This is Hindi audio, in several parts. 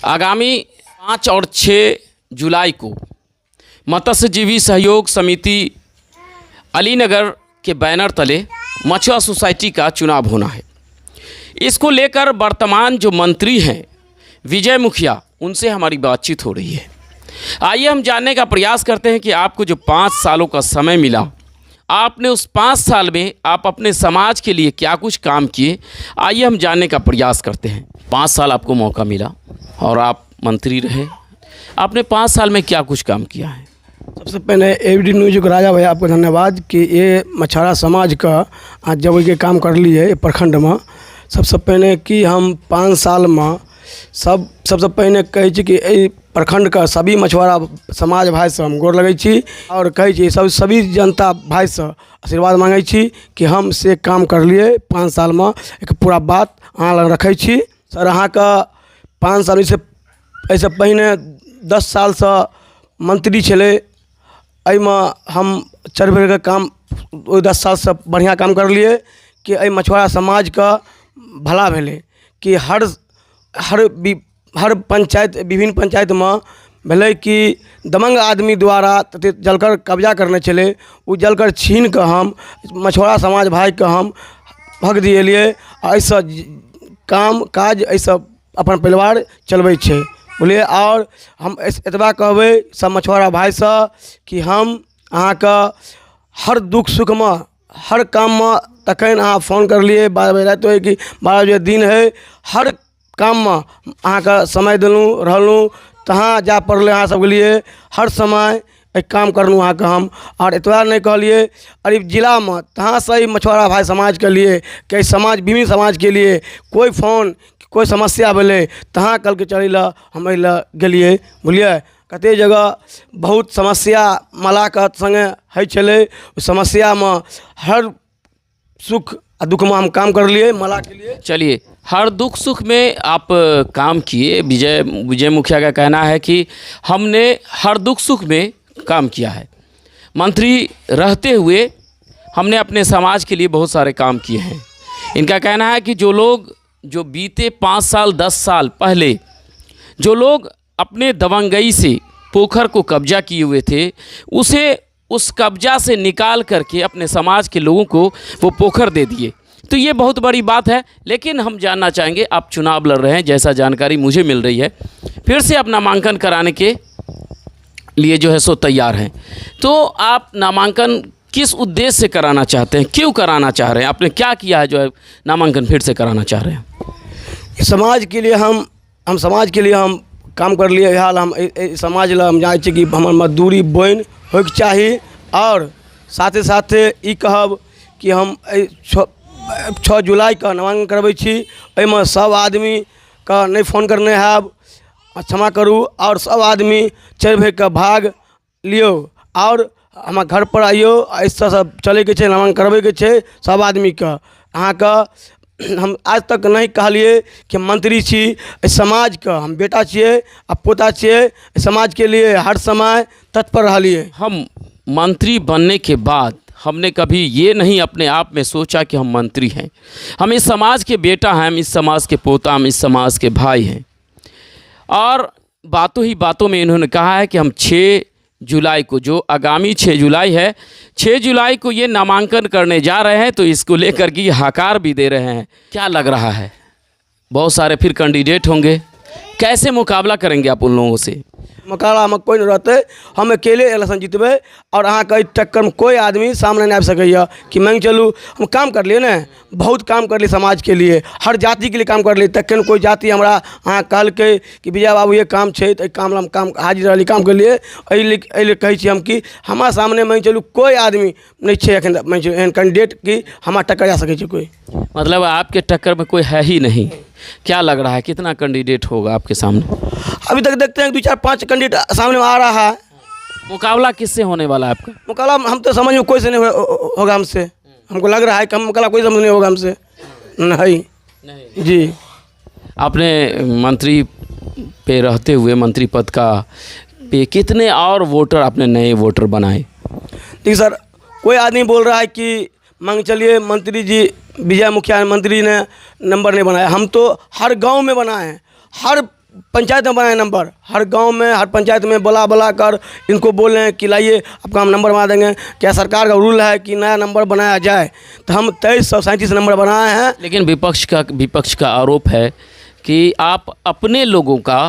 आगामी 5 और 6 जुलाई को मत्स्यजीवी सहयोग समिति अलीनगर के बैनर तले मछुआ सोसाइटी का चुनाव होना है। इसको लेकर वर्तमान जो मंत्री हैं विजय मुखिया, उनसे हमारी बातचीत हो रही है। आइए हम जानने का प्रयास करते हैं कि आपको जो 5 सालों का समय मिला, आपने उस 5 साल में आप अपने समाज के लिए क्या कुछ काम किए। आइए हम जानने का प्रयास करते हैं। 5 साल आपको मौका मिला और आप मंत्री रहे, आपने 5 साल में क्या कुछ काम किया है? सबसे पहले एबीडी न्यूज को राजा भैया आपको धन्यवाद कि ये मछुआरा समाज का आज जब ये काम कर लिए प्रखंड में। सबसे पहले कि हम 5 साल में सबसे पहले कहै छी कि प्रखंड का सभी मछुआरा समाज भाई से हम गोर लगै छी और कहै छी सभी जनता भाई से आशीर्वाद मांगै छी कि हम से काम कर लिए 5 साल में। एक पूरा बात अहाँ लग रखै छी सर। अहाँ का 5 साल से ऐसे पहले 10 साल से मंत्री छले, हम चरबे के काम 10 साल से बढ़िया काम कर लिए कि मछुआरा समाज का भला भेले कि हर पंचायत विभिन्न पंचायत में भले कि दमंग आदमी द्वारा जलकर कब्जा करने चले, वो जलकर छीन कर हम मछुआरा समाज भाई के हम भग दिए। ऐसा काम काज ऐसा अपन परिवार चलबै छे बोलिए। और हम एतबा कहबै सब मछुआरा भाई से कि हम अहाँ का हर दुख सुख में हर काम में तखन अहाँ फोन कर लिए 12 बजे रात हो कि 12 बजे दिन है, हर काम में अहाँ का समय दिलूँ रहलूँ तहाँ जा पड़ले अहाँ सबके लिए हर समय एक काम करलूँ अहाँ का हम। और इतना नहीं कहलिए अरे जिला में तहाँ से ही मछुआरा भाई समाज के लिए कई समाज विभिन्न समाज के लिए कोई फोन कोई समस्या भेले तहाँ कल के चले ला हम गेलिए बोलिए। कते जगह बहुत समस्या मला के संगे है चले, उस समस्या में हर सुख दुख में हम काम कर लिए मला के लिए। चलिए, हर दुख सुख में आप काम किए। विजय मुखिया का कहना है कि हमने हर दुख सुख में काम किया है। मंत्री रहते हुए हमने अपने समाज के लिए बहुत सारे काम किए हैं। इनका कहना है कि जो बीते 5 साल 10 साल पहले जो लोग अपने दबंगई से पोखर को कब्जा किए हुए थे, उस कब्जा से निकाल करके अपने समाज के लोगों को वो पोखर दे दिए। तो ये बहुत बड़ी बात है। लेकिन हम जानना चाहेंगे, आप चुनाव लड़ रहे हैं, जैसा जानकारी मुझे मिल रही है, फिर से आप नामांकन कराने के लिए जो है सो तैयार हैं। तो आप नामांकन किस उद्देश्य से कराना चाहते हैं, क्यों कराना चाह रहे हैं, आपने क्या किया है जो है नामांकन फिर से कराना चाह रहे हैं? समाज के लिए हम समाज के लिए हम काम कर लिए। हाल हम समाज ला हम जाने छी कि हमर मजदूरी बन होके चाहिए। और साथे साथे ई कहब कि हम 6 जुलाई का नामांकन करबै छी। एहिमे सब आदमी का नहीं फोन करने है, क्षमा करूँ। और सब आदमी चढ़ भर के भाग लियो और हमारे घर पर आइयो। ऐसा सब चले के नामांकन करबे के छे सब आदमी का। अहाँ का हम आज तक नहीं कहलिए कि मंत्री छी, समाज का हम बेटा छिए आ पोता छिए, समाज के लिए हर समय तत्पर रहिए। हम मंत्री बनने के बाद हमने कभी ये नहीं अपने आप में सोचा कि हम मंत्री हैं। हम इस समाज के बेटा हैं, हम इस समाज के पोता, हम इस समाज के भाई हैं। और बातों ही बातों में इन्होंने कहा है कि हम 6 जुलाई को, जो आगामी 6 जुलाई है, 6 जुलाई को ये नामांकन करने जा रहे हैं। तो इसको लेकर के हकार भी दे रहे हैं। क्या लग रहा है, बहुत सारे फिर कैंडिडेट होंगे, कैसे मुकाबला करेंगे आप उन लोगों से? मुकाबला में कोई नहीं रहते, हम अकेले इलेक्शन जीतबे और अहाँ के टक्कर में कोई आदमी सामने नहीं आ सके कि मैं चलूँ। हम काम कर लिए ना, बहुत काम कर लिए समाज के लिए, हर जाति के लिए काम कर लिए। तखन कोई जाति हमरा अहाँ कहल के कि विजय बाबू ये काम है तो काम हम काम हाजिर रही काम के लिए। अइले कहै छी हम कि हमारा सामने मैं चलूँ कोई आदमी नहीं है एखन कैंडिडेट कि हमारा टक्कर जा सके कोई। मतलब आपके टक्कर में कोई है ही नहीं। क्या लग रहा है, कितना कैंडिडेट होगा आपके सामने? अभी तक देखते हैं 2 4 5 कैंडिडेट सामने आ रहा है। मुकाबला किससे होने वाला है आपका? मुकाबला हम तो समझ में कोई से नहीं होगा हमसे। हमको लग रहा है कि मुकाबला कोई समझ नहीं होगा हमसे। नहीं जी। आपने मंत्री पे रहते हुए मंत्री पद का पे कितने और वोटर आपने नए वोटर बनाए? देखिए सर, कोई आदमी बोल रहा है कि मांग चलिए मंत्री जी विजय मुखिया मंत्री ने नंबर नहीं बनाया। हम तो हर गांव में बनाए हैं, हर पंचायत में बनाए नंबर, हर गांव में हर पंचायत में बुला कर इनको बोल रहे हैं कि लाइए आपका हम नंबर बना देंगे। क्या सरकार का रूल है कि नया नंबर बनाया जाए? तो हम 2337 नंबर बनाए हैं। लेकिन विपक्ष का आरोप है कि आप अपने लोगों का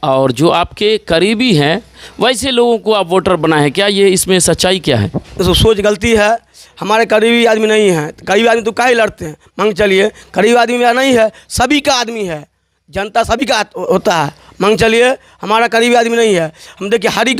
और जो आपके करीबी हैं वैसे लोगों को आप वोटर बनाए हैं, क्या ये इसमें सच्चाई क्या है? तो सोच गलती है, हमारे करीबी आदमी नहीं है। करीबी आदमी तो काहे लड़ते हैं? मांग चलिए, करीबी आदमी मेरा नहीं है, सभी का आदमी है, जनता सभी का होता है। मांग चलिए, हमारा करीबी आदमी नहीं है। हम देखिए हर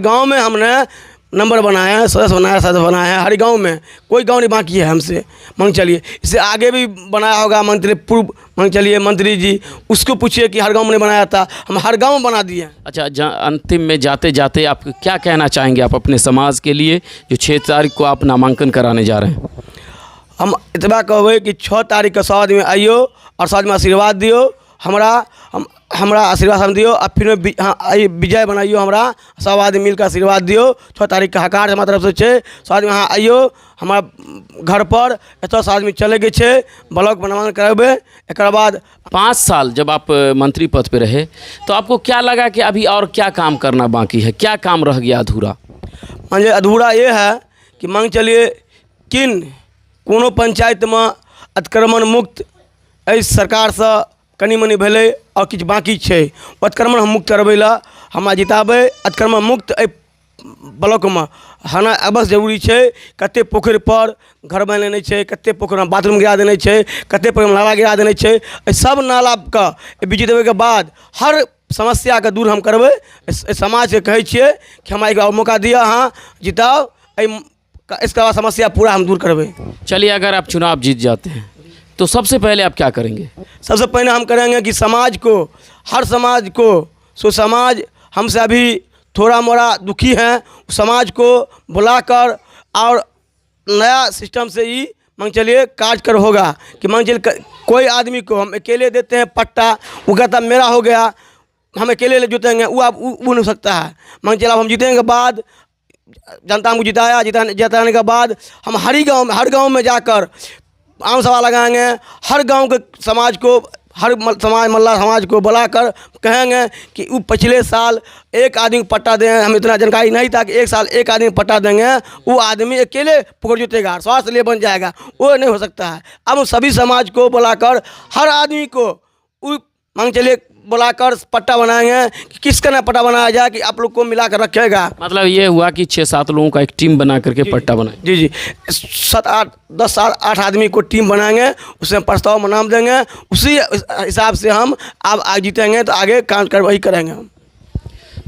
गांव में हमने नंबर बनाए हैं, सदस्य बनाए हैं, हर गांव में, कोई गांव नहीं बाकी है हमसे। मांग चलिए, इससे आगे भी बनाया होगा मांग चलिए मंत्री जी, उसको पूछिए कि हर गांव में बनाया था, हम हर गांव में बना दिए। अच्छा, अंतिम में जाते जाते आप क्या कहना चाहेंगे आप अपने समाज के लिए जो 6 तारीख को आप नामांकन कराने जा रहे हैं? हम इतना कहबे कि 6 तारीख के समाज में आइयो और समाज में आशीर्वाद दियो, हमरा आशीर्वाद हम दियो, और फिर विजय बनाइयो, हमरा सब आदमी मिलकर आशीर्वाद दियो। 6 तारीख का हकार हमारा तरफ से छे, सब आदमी यहाँ आइयो हमारा घर पर, एत सब आदमी चले गए छे, ब्लॉक बनवान कराबे। एक बाद 5 साल जब आप मंत्री पद पे रहे तो आपको क्या लगा कि अभी और क्या काम करना बाकी है, क्या काम रह गया अधूरा? मांगे अधूरा ये है कि मांग चलिए कोनो पंचायत में अतिक्रमण मुक्त सरकार से कनी मनी भेले और किछु बाकी छे, अतिक्रमण हम मुक्त करबै ला हमरा जिताबै। अतिक्रमण मुक्त ब्लॉक में होना अवश्य जरूरी है। कते पोखर पर घर बने नहीं है, कते पोखर में बाथरूम गिरा देने है, कते पोखर में नाला गिरा देने है। सब नाला का बिजली देवे के बाद हर समस्या का दूर हम करबै। समाज के कहे छिए कि हमरा एक बार मौका दिया, हाँ जिताओ, इसके बाद समस्या पूरा हम दूर करबै। चलिए, अगर आप चुनाव जीत जाते हैं तो सबसे पहले आप क्या करेंगे? सबसे पहले हम करेंगे कि समाज को, हर समाज को, समाज हमसे अभी थोड़ा मोड़ा दुखी हैं, समाज को बुलाकर और नया सिस्टम से ही मांग चलिए कार्यक्रम होगा कि मांग चलिए कोई आदमी को हम अकेले देते हैं पट्टा, वो कहता मेरा हो गया, हम अकेले जुटेंगे, वो नहीं हो सकता है। मांग चलिए हम जीतेंगे के बाद जनता हमको जिताने के बाद हम हर गांव में जाकर आम सभा लगाएंगे। हर गांव के समाज को, हर मल्ला समाज को बुलाकर कहेंगे कि वो पिछले साल एक आदमी को पट्टा दें, हमें इतना जानकारी नहीं था कि एक साल एक आदमी को पट्टा देंगे, वो आदमी अकेले पुकुर जुटेगा, स्वास्थ्य लिए बन जाएगा, वो नहीं हो सकता है। अब हम सभी समाज को बुलाकर हर आदमी को मांग चलिए बुलाकर पट्टा बनाएंगे कि किसका ना पट्टा बनाया जाए कि आप लोग को मिलाकर रखेगा। मतलब ये हुआ कि 6-7 लोगों का एक टीम बना करके पट्टा बनाए। जी 7-8 आदमी को टीम बनाएंगे, उसमें प्रस्ताव में नाम देंगे, उसी हिसाब से हम अब जीतेंगे तो आगे कार्रवाई करेंगे हम।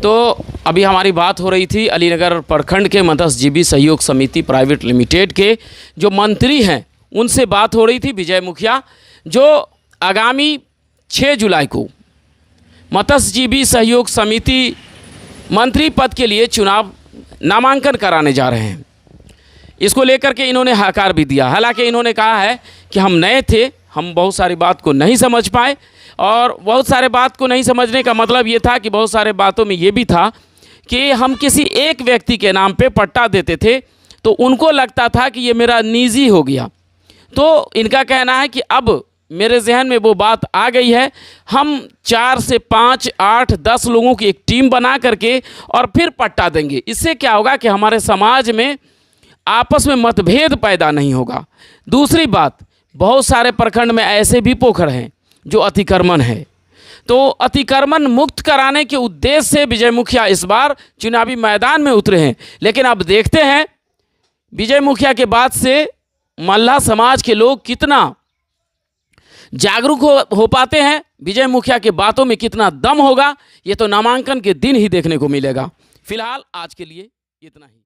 तो अभी हमारी बात हो रही थी अलीनगर प्रखंड के मत्स्यजीवी सहयोग समिति प्राइवेट लिमिटेड के जो मंत्री हैं उनसे बात हो रही थी, विजय मुखिया, जो आगामी 6 जुलाई को मत्स्यजीवी सहयोग समिति मंत्री पद के लिए चुनाव नामांकन कराने जा रहे हैं। इसको लेकर के इन्होंने हकार भी दिया। हालांकि इन्होंने कहा है कि हम नए थे, हम बहुत सारी बात को नहीं समझ पाए, और बहुत सारे बात को नहीं समझने का मतलब ये था कि बहुत सारे बातों में ये भी था कि हम किसी एक व्यक्ति के नाम पे पट्टा देते थे तो उनको लगता था कि ये मेरा निजी हो गया। तो इनका कहना है कि अब मेरे जहन में वो बात आ गई है, हम 4 से 5, 8, 10 लोगों की एक टीम बना करके और फिर पट्टा देंगे। इससे क्या होगा कि हमारे समाज में आपस में मतभेद पैदा नहीं होगा। दूसरी बात, बहुत सारे प्रखंड में ऐसे भी पोखर हैं जो अतिक्रमण है, तो अतिक्रमण मुक्त कराने के उद्देश्य से विजय मुखिया इस बार चुनावी मैदान में उतरे हैं। लेकिन अब देखते हैं विजय मुखिया के बाद से मल्लाह समाज के लोग कितना जागरूक हो पाते हैं, विजय मुखिया के बातों में कितना दम होगा, ये तो नामांकन के दिन ही देखने को मिलेगा। फिलहाल आज के लिए इतना ही।